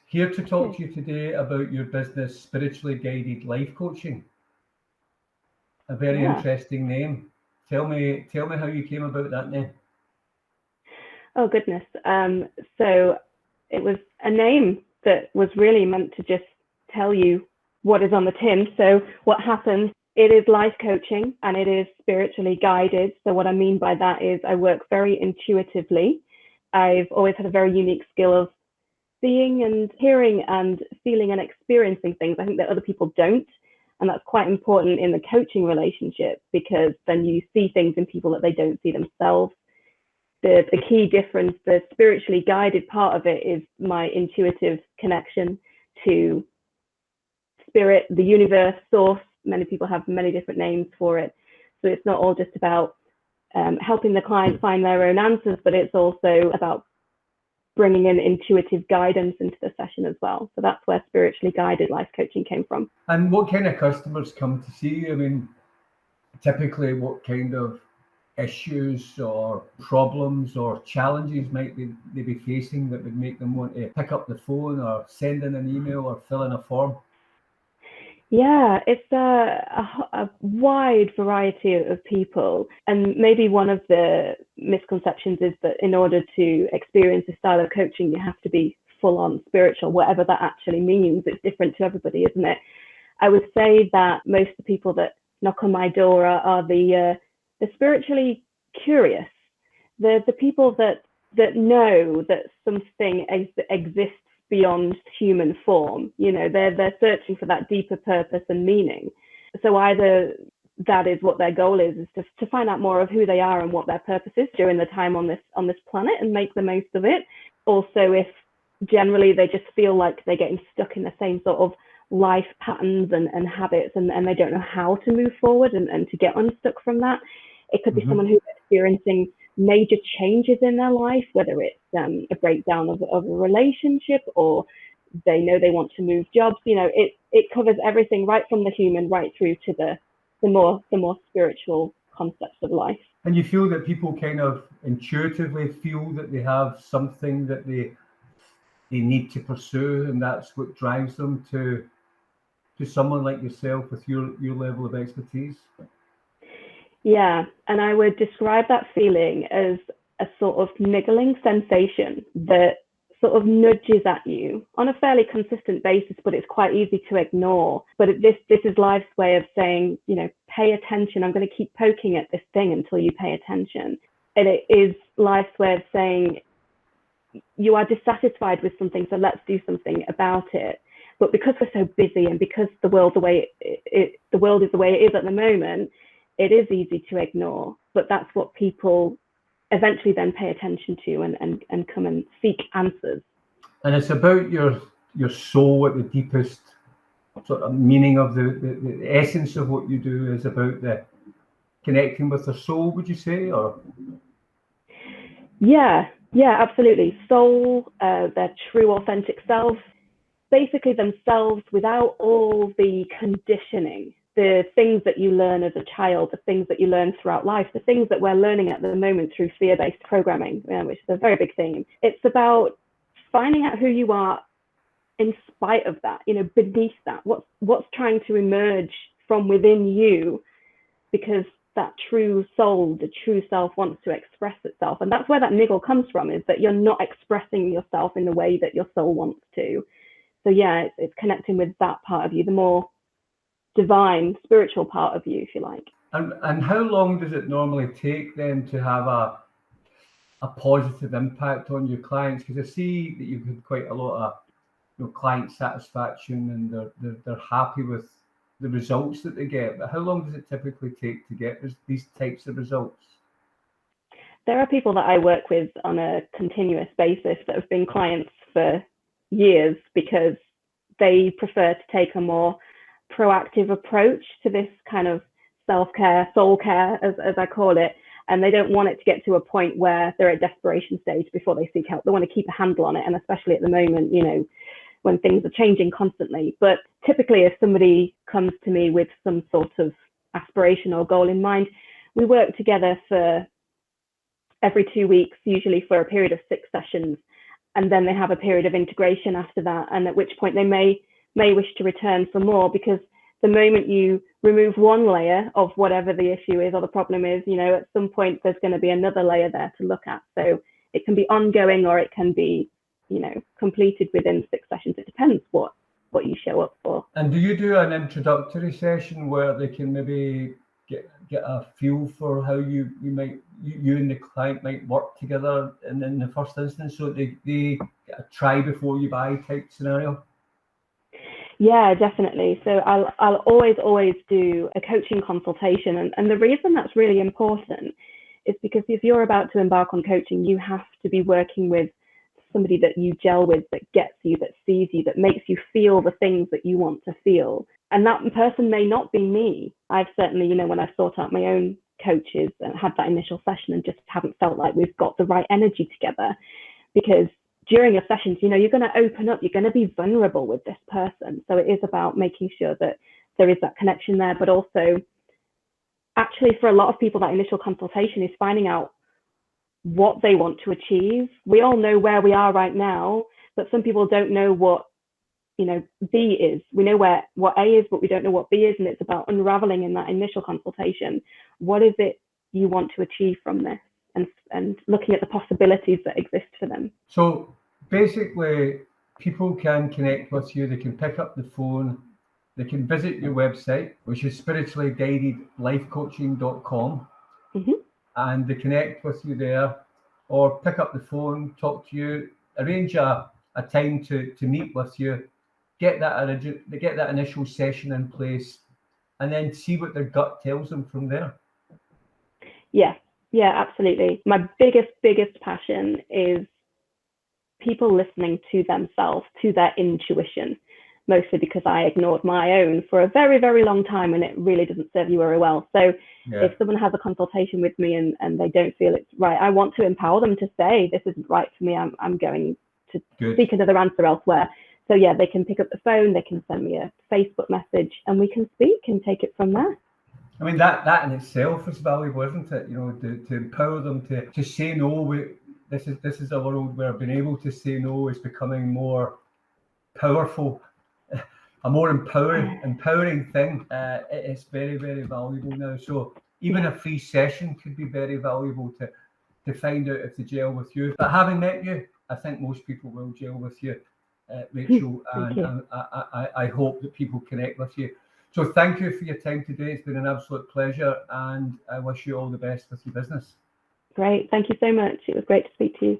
Here to talk to you today about your business, Spiritually Guided Life Coaching. A very interesting name. Tell me how you came about that name. Oh, goodness. So it was a name that was really meant to just tell you what is on the tin. So what happens, it is life coaching and it is spiritually guided. So what I mean by that is I work very intuitively. I've always had a very unique skill of seeing and hearing and feeling and experiencing things. I think that other people don't. And that's quite important in the coaching relationship, because then you see things in people that they don't see themselves. The key difference, the spiritually guided part of it, is my intuitive connection to spirit, the universe, source. Many people have many different names for it. So it's not all just about helping the client find their own answers, but it's also about bringing in intuitive guidance into the session as well. So that's where spiritually guided life coaching came from. And what kind of customers come to see you? I mean, typically what kind of issues or problems or challenges might they be facing that would make them want to pick up the phone or send in an email or fill in a form? Yeah, it's a wide variety of people. And maybe one of the misconceptions is that in order to experience a style of coaching, you have to be full on spiritual, whatever that actually means. It's different to everybody, isn't it? I would say that most of the people that knock on my door are the spiritually curious, the people that know that something exists beyond human form. You know, they're searching for that deeper purpose and meaning. So either that is what their goal is to find out more of who they are and what their purpose is during the time on this planet and make the most of it. Also, if generally they just feel like they're getting stuck in the same sort of life patterns and habits, and they don't know how to move forward and to get unstuck from that. It could be someone who's experiencing major changes in their life, whether it's a breakdown of a relationship, or they know they want to move jobs. You know, it covers everything, right from the human right through to the more spiritual concepts of life. And you feel that people kind of intuitively feel that they have something that they need to pursue, and that's what drives them to someone like yourself with your level of expertise? Yeah, and I would describe that feeling as a sort of niggling sensation that sort of nudges at you on a fairly consistent basis, but it's quite easy to ignore. But this is life's way of saying, you know, pay attention. I'm going to keep poking at this thing until you pay attention. And it is life's way of saying, you are dissatisfied with something, so let's do something about it. But because we're so busy and because the world is the way it is at the moment, it is easy to ignore. But that's what people eventually then pay attention to and come and seek answers. And it's about your soul at the deepest sort of meaning of the essence of what you do is about the connecting with the soul, would you say? Or yeah, absolutely. Soul, their true authentic self, basically themselves without all the conditioning, the things that you learn as a child, the things that you learn throughout life, the things that we're learning at the moment through fear-based programming, which is a very big theme. It's about finding out who you are in spite of that, you know, beneath that, what's trying to emerge from within you, because that true soul, the true self, wants to express itself. And that's where that niggle comes from, is that you're not expressing yourself in the way that your soul wants to. So yeah, it's connecting with that part of you, the more divine, spiritual part of you, if you like. And how long does it normally take then to have a positive impact on your clients? Because I see that you've had quite a lot of client satisfaction, and they're happy with the results that they get. But how long does it typically take to get these types of results? There are people that I work with on a continuous basis that have been clients for years because they prefer to take a more proactive approach to this kind of self-care, soul care, as I call it. And they don't want it to get to a point where they're at desperation stage before they seek help. They want to keep a handle on it. And especially at the moment, you know, when things are changing constantly. But typically, if somebody comes to me with some sort of aspiration or goal in mind, we work together for every 2 weeks, usually for a period of 6 sessions. and then they have a period of integration after that, and at which point they may wish to return for more, because the moment you remove one layer of whatever the issue is or the problem is, at some point there's going to be another layer there to look at. So it can be ongoing, or it can be, completed within 6 sessions. It depends what you show up for. And do you do an introductory session where they can maybe get a feel for how you and the client might work together in the first instance, so they get a try before you buy type scenario? Yeah, definitely. So I'll always do a coaching consultation. And the reason that's really important is because if you're about to embark on coaching, you have to be working with somebody that you gel with, that gets you, that sees you, that makes you feel the things that you want to feel. And that person may not be me. I've certainly, when I've sought out my own coaches and had that initial session and just haven't felt like we've got the right energy together, because during a session, you're going to open up, you're going to be vulnerable with this person. So it is about making sure that there is that connection there, but also actually for a lot of people, that initial consultation is finding out what they want to achieve. We all know where we are right now, but some people don't know what, B is. We know what A is, but we don't know what B is. And it's about unraveling in that initial consultation. What is it you want to achieve from this? And looking at the possibilities that exist for them. So basically, people can connect with you. They can pick up the phone. They can visit your website, which is spirituallyguidedlifecoaching.com, and they connect with you there, or pick up the phone, talk to you, arrange a time to meet with you, get that initial session in place, and then see what their gut tells them from there. Yeah, absolutely. My biggest passion is people listening to themselves, to their intuition, mostly because I ignored my own for a very, very long time, and it really doesn't serve you very well. So if someone has a consultation with me and they don't feel it's right, I want to empower them to say, this isn't right for me, I'm going to seek another answer elsewhere. So yeah, they can pick up the phone, they can send me a Facebook message, and we can speak and take it from there. I mean, that in itself is valuable, isn't it? To empower them to say no. This is a world where being able to say no is becoming more powerful, a more empowering thing. It's very, very valuable now. So even a free session could be very valuable to find out if they gel with you. But having met you, I think most people will gel with you, Rachel, and I hope that people connect with you. So thank you for your time today. It's been an absolute pleasure, and I wish you all the best with your business. Great. Thank you so much. It was great to speak to you.